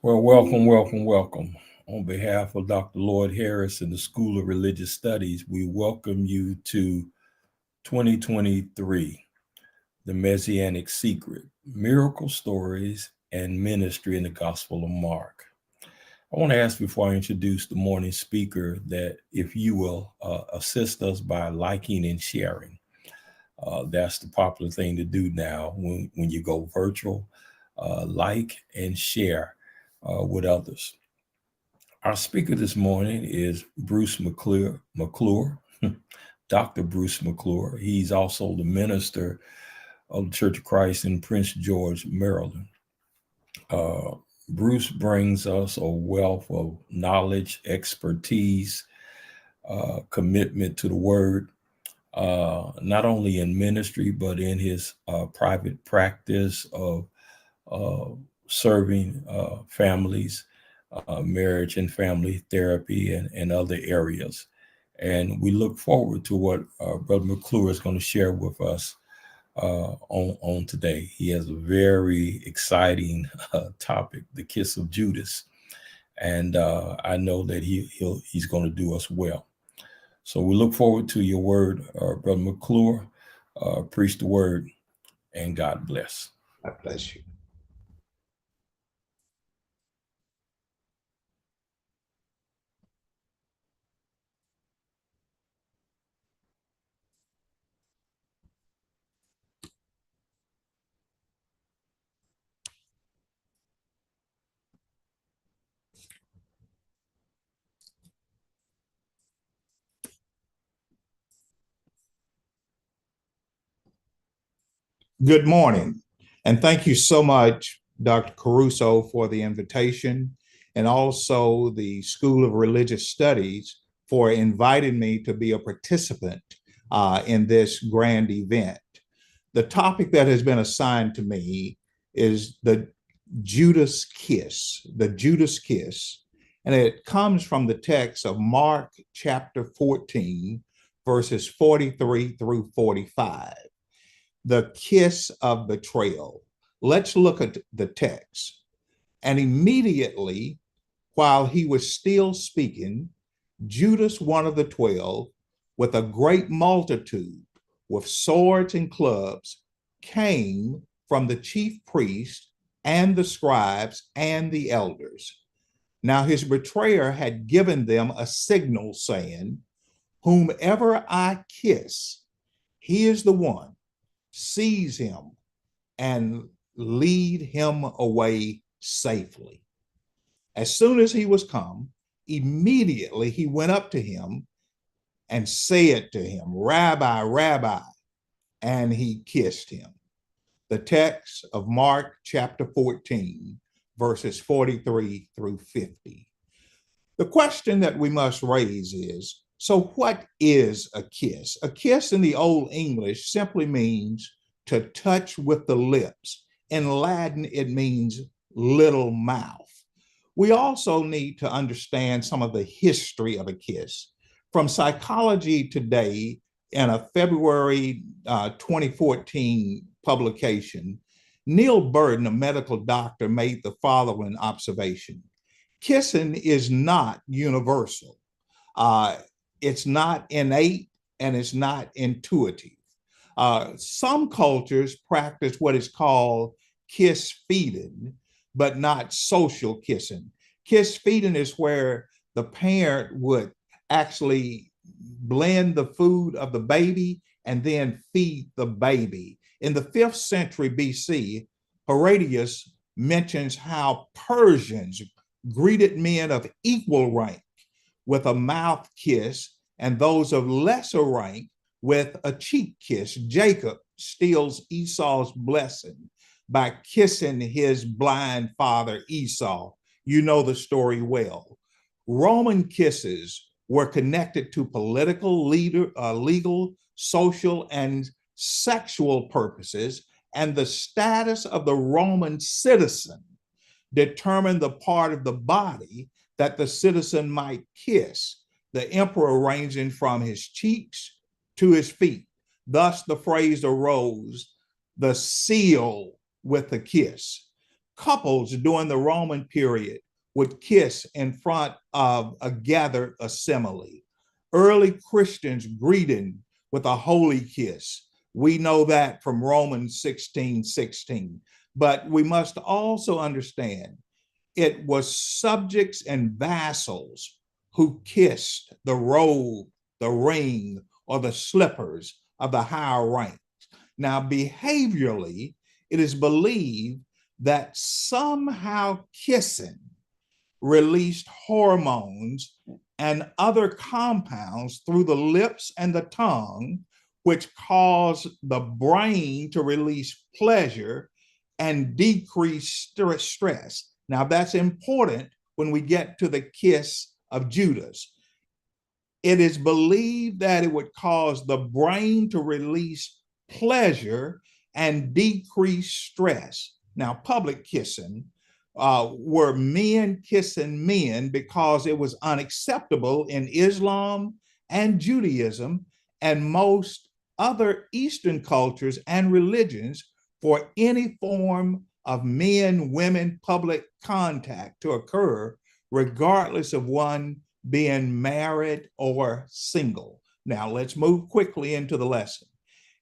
Well, welcome. On behalf of Dr. Lloyd Harris and the School of Religious Studies, we welcome you to 2023, The Messianic Secret, Miracle Stories and Ministry in the Gospel of Mark. I want to ask before I introduce the morning speaker that if you will assist us by liking and sharing. That's the popular thing to do now when you go virtual, like and share with others. Our speaker this morning is Bruce Mcclure, Dr. Bruce Mcclure. He's also the minister of the Church of Christ in Prince George, Maryland. Bruce brings us a wealth of knowledge, expertise, commitment to the word, not only in ministry, but in his private practice of serving families, marriage and family therapy, and other areas. And we look forward to what Brother Mcclure is going to share with us on today. He has a very exciting topic, the kiss of Judas. And I know that he's going to do us well. So we look forward to your word, Brother Mcclure. Preach the word, and God bless. God bless you. Good morning, and thank you so much, Dr. Caruso, for the invitation, and also the School of Religious Studies for inviting me to be a participant in this grand event. The topic that has been assigned to me is the Judas kiss, and it comes from the text of Mark chapter 14, verses 43 through 45. The kiss of betrayal. Let's look at the text. And immediately, while he was still speaking, Judas, one of the 12, with a great multitude, with swords and clubs, came from the chief priests and the scribes and the elders. Now his betrayer had given them a signal saying, "Whomever I kiss, he is the one. Seize him and lead him away safely. As soon as he was come, immediately he went up to him and said to him, Rabbi, Rabbi, and he kissed him. The text of Mark chapter 14, verses 43 through 50. The question that we must raise is, so what is a kiss? A kiss in the Old English simply means to touch with the lips. In Latin, it means little mouth. We also need to understand some of the history of a kiss. From Psychology Today, in a February 2014 publication, Neil Burden, a medical doctor, made the following observation. Kissing is not universal. It's not innate and it's not intuitive. Some cultures practice what is called kiss feeding, but not social kissing. Kiss feeding is where the parent would actually blend the food of the baby and then feed the baby. In the 5th century BC, Horatius mentions how Persians greeted men of equal rank with a mouth kiss and those of lesser rank with a cheek kiss. Jacob steals Esau's blessing by kissing his blind father Esau. You know the story well. Roman kisses were connected to political, legal, social, and sexual purposes, and the status of the Roman citizen determined the part of the body that the citizen might kiss, the emperor ranging from his cheeks to his feet. Thus the phrase arose, the seal with a kiss. Couples during the Roman period would kiss in front of a gathered assembly. Early Christians greeted with a holy kiss. We know that from Romans 16:16. But we must also understand it was subjects and vassals who kissed the robe, the ring, or the slippers of the higher ranks. Now, behaviorally, it is believed that somehow kissing released hormones and other compounds through the lips and the tongue, which cause the brain to release pleasure and decrease stress. Now, that's important when we get to the kiss of Judas. It is believed that it would cause the brain to release pleasure and decrease stress. Now, public kissing were men kissing men because it was unacceptable in Islam and Judaism and most other Eastern cultures and religions for any form of men-women public contact to occur, regardless of one being married or single. Now, let's move quickly into the lesson.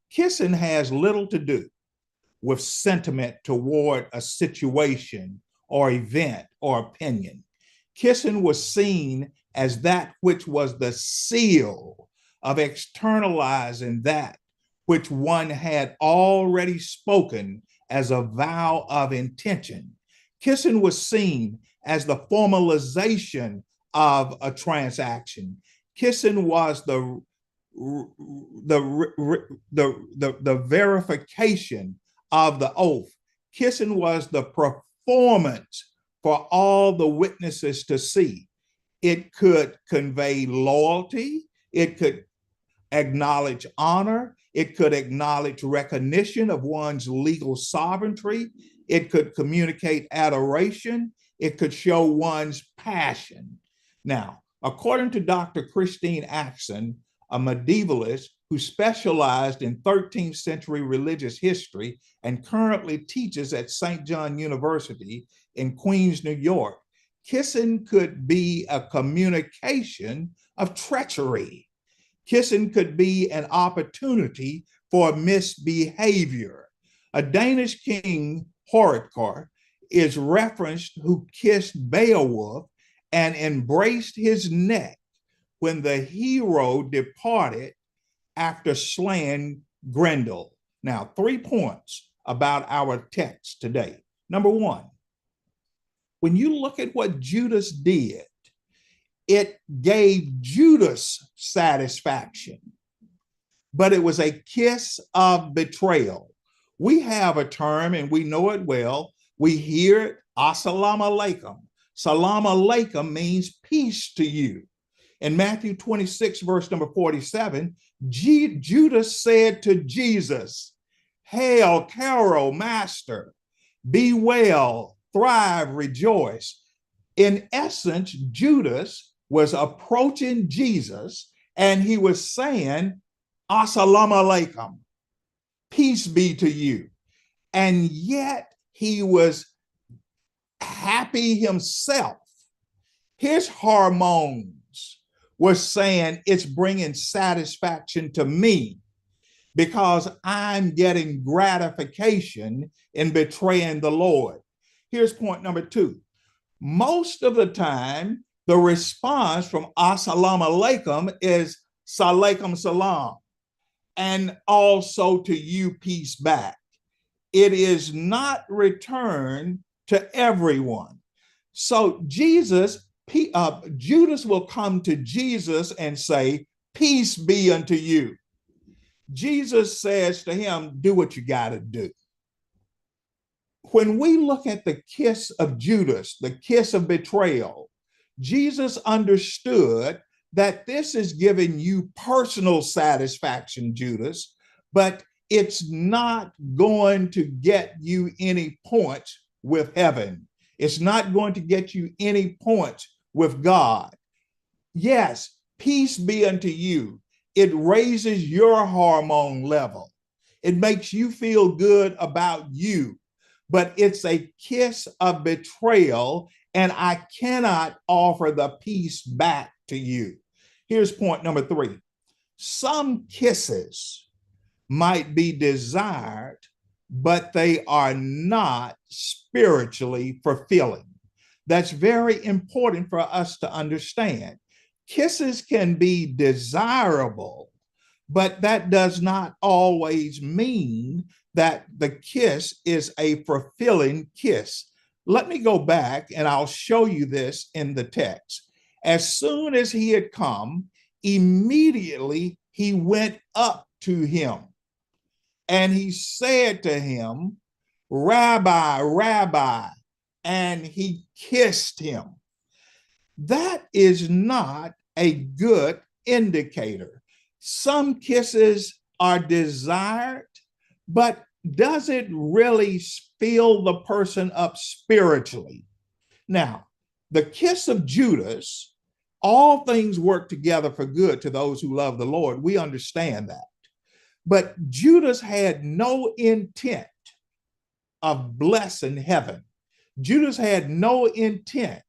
Kissing has little to do with sentiment toward a situation or event or opinion. Kissing was seen as that which was the seal of externalizing that which one had already spoken as a vow of intention. Kissing was seen as the formalization of a transaction. Kissing was the verification of the oath. Kissing was the performance for all the witnesses to see. It could convey loyalty. It could acknowledge honor. It could acknowledge recognition of one's legal sovereignty. It could communicate adoration. It could show one's passion. Now, according to Dr. Christine Axon, a medievalist who specialized in 13th century religious history and currently teaches at St. John University in Queens, New York, kissing could be a communication of treachery. Kissing could be an opportunity for misbehavior. A Danish king, Horikar, is referenced who kissed Beowulf and embraced his neck when the hero departed after slaying Grendel. Now, 3 points about our text today. Number one, when you look at what Judas did, it gave Judas satisfaction, but it was a kiss of betrayal. We have a term and we know it well. We hear it, assalamu alaikum. Salam alaikum means peace to you. In Matthew 26, verse number 47, Judas said to Jesus, "Hail, Caro, Master, be well, thrive, rejoice." In essence, Judas was approaching Jesus and he was saying, "Assalamu alaikum, peace be to you." And yet he was happy himself. His hormones were saying, it's bringing satisfaction to me because I'm getting gratification in betraying the Lord. Here's point number two. Most of the time, the response from assalamu alaikum is salaikum salam, and also to you, peace back. It is not returned to everyone. So Judas will come to Jesus and say, "Peace be unto you." Jesus says to him, "Do what you got to do." When we look at the kiss of Judas, the kiss of betrayal, Jesus understood that this is giving you personal satisfaction, Judas, but it's not going to get you any points with heaven. It's not going to get you any points with God. Yes, peace be unto you. It raises your hormone level. It makes you feel good about you, but it's a kiss of betrayal, and I cannot offer the peace back to you. Here's point number three. Some kisses might be desired, but they are not spiritually fulfilling. That's very important for us to understand. Kisses can be desirable, but that does not always mean that the kiss is a fulfilling kiss. Let me go back and I'll show you this in the text. As soon as he had come, immediately he went up to him and he said to him, "Rabbi, Rabbi," and he kissed him. That is not a good indicator. Some kisses are desired, but does it really fill the person up spiritually? Now, the kiss of Judas, all things work together for good to those who love the Lord. We understand that. But Judas had no intent of blessing heaven. Judas had no intent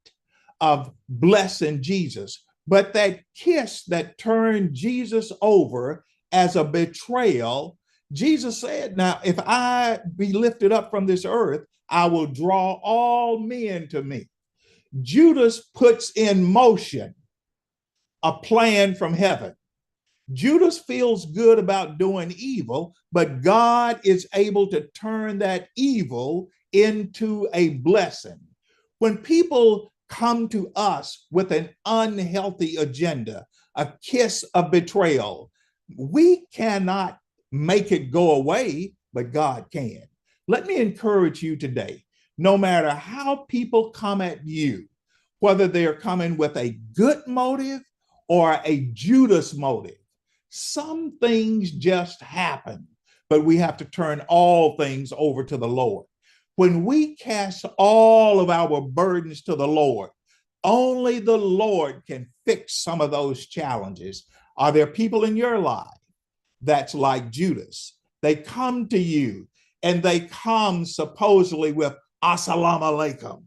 of blessing Jesus. But that kiss that turned Jesus over as a betrayal, Jesus said, "Now, if I be lifted up from this earth, I will draw all men to me." Judas puts in motion a plan from heaven. Judas feels good about doing evil, but God is able to turn that evil into a blessing. When people come to us with an unhealthy agenda, a kiss of betrayal, we cannot make it go away, but God can. Let me encourage you today, no matter how people come at you, whether they're coming with a good motive or a Judas motive, some things just happen, but we have to turn all things over to the Lord. When we cast all of our burdens to the Lord, only the Lord can fix some of those challenges. Are there people in your life that's like Judas? They come to you and they come supposedly with assalamu alaikum,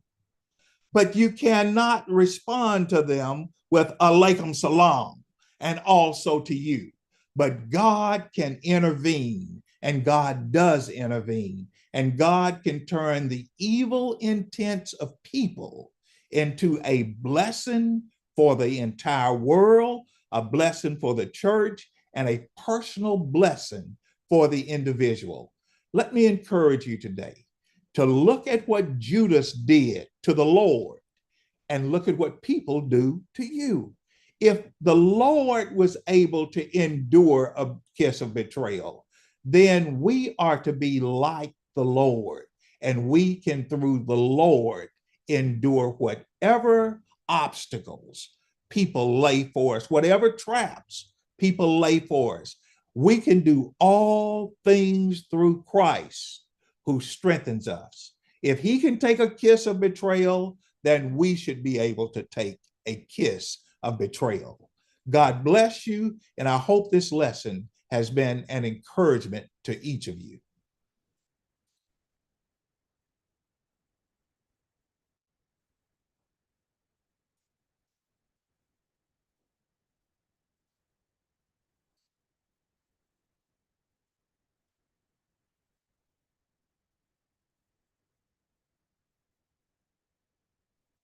but you cannot respond to them with alaikum salam and also to you. But God can intervene, and God does intervene, and God can turn the evil intents of people into a blessing for the entire world, a blessing for the church, and a personal blessing for the individual. Let me encourage you today to look at what Judas did to the Lord and look at what people do to you. If the Lord was able to endure a kiss of betrayal, then we are to be like the Lord, and we can, through the Lord, endure whatever obstacles people lay for us, whatever traps people lay for us. We can do all things through Christ who strengthens us. If he can take a kiss of betrayal, then we should be able to take a kiss of betrayal. God bless you, and I hope this lesson has been an encouragement to each of you.